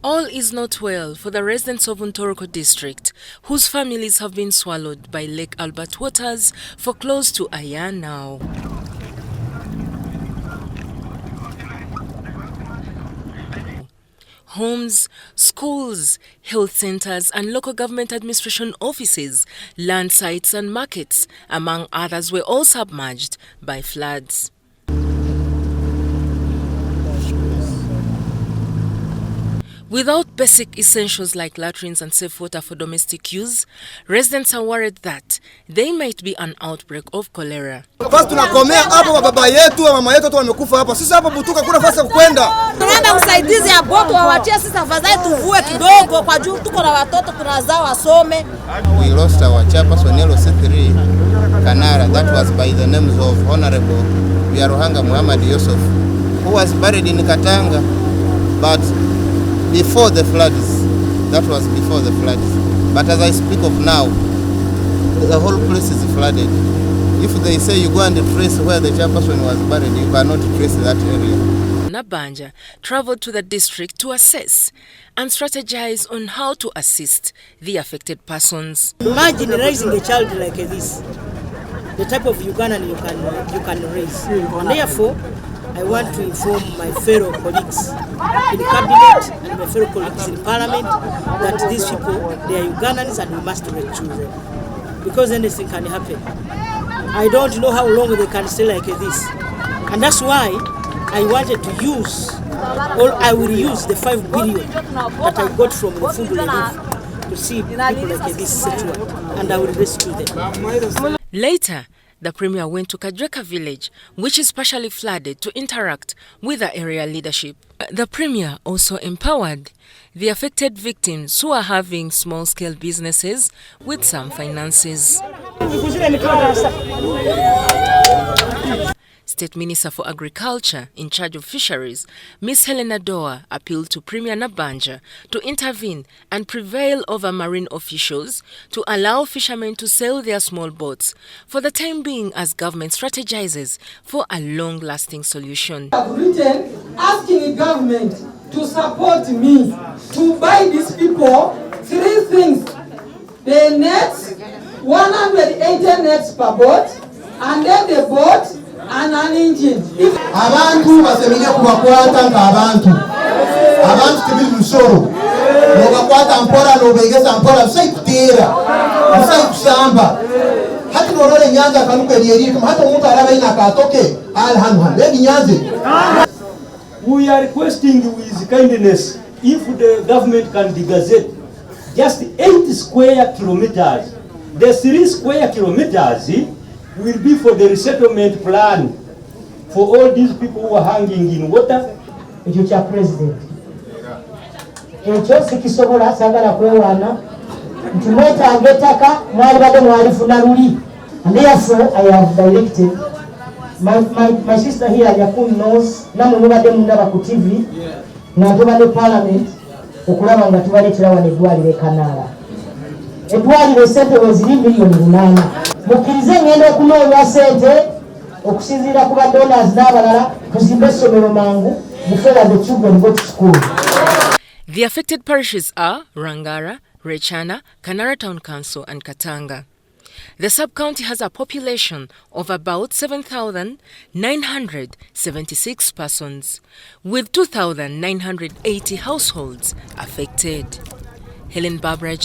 All is not well for the residents of Ntoroko district, whose families have been swallowed by Lake Albert waters for close to a year now. Homes, schools, health centers and local government administration offices, land sites and markets, among others, were all submerged by floods. Without basic essentials like latrines and safe water for domestic use, residents are worried that there might be an outbreak of cholera. Basi tunakomea hapo, baba yetu na mama yetu wamekufa hapa. Sisi hapa Butuka kuna nafasi ya kwenda. Tunaomba usaidizi ya boto wawatie sisi afadhali tuvue kidogo kwa juu tuko na watoto tunazao wasome. We lost our chairperson C3 Kanara, that was by the names of Honorable Yaruhanga Muhammad Yusuf, who was buried in Katanga, but before the floods. That was before the floods. But as I speak of now, the whole place is flooded. If they say you go and trace where the chairperson was buried, you cannot trace that area. Nabbanja traveled to the district to assess and strategize on how to assist the affected persons. Imagine raising a child like this, the type of Ugandan you can raise. And therefore, I want to inform my fellow colleagues in cabinet and my fellow colleagues in parliament that these people, they are Ugandans and we must rescue them. Because anything can happen. I don't know how long they can stay like this. And that's why I wanted to use, or I will use the 5 billion that I got from the food relief to see people like this situation, and I will rescue them. Later, the Premier went to Kajweka village, which is partially flooded, to interact with the area leadership. The Premier also empowered the affected victims who are having small-scale businesses with some finances. State Minister for Agriculture in charge of fisheries, Ms. Helena Doa, appealed to Premier Nabanja to intervene and prevail over marine officials to allow fishermen to sail their small boats for the time being as government strategizes for a long-lasting solution. I have written asking the government to support me to buy these people 3 things: the nets, 180 nets per boat, and then the boat and an engine. Abantu basemeye kubakwata nk'abantu. Abantu tibili musoro. Nobakwata mpora nobegeza mpora usayitera. Usayikushamba. Hati norore nyanza kanuke liyeri hata umuntu araba ina katoke alhanha. Lebi nyanze. We are requesting with kindness if the government can gazette just 8 square kilometers. The 3 square kilometers will be for the resettlement plan for all these people who are hanging in water. Echo president. Echo sikisobola sagala kwewana. Ntumeta angetaka mwali bade mwalifuna luli. And therefore I have directed my sister here Yakun knows namu bade mundaba ku TV na tubale parliament okulaba nga tubaletera wane edwaliro Kanala. Edwaliro sente weziri milioni 8. Mukirize ngenda okunonya sente okusinzira ku donors n'abalala tuzimbe essomero mangu before the children go to school. The affected parishes are Rangara, Rechana, Kanara Town Council and Katanga. The sub-county has a population of about 7,976 persons, with 2,980 households affected. Helen Barbara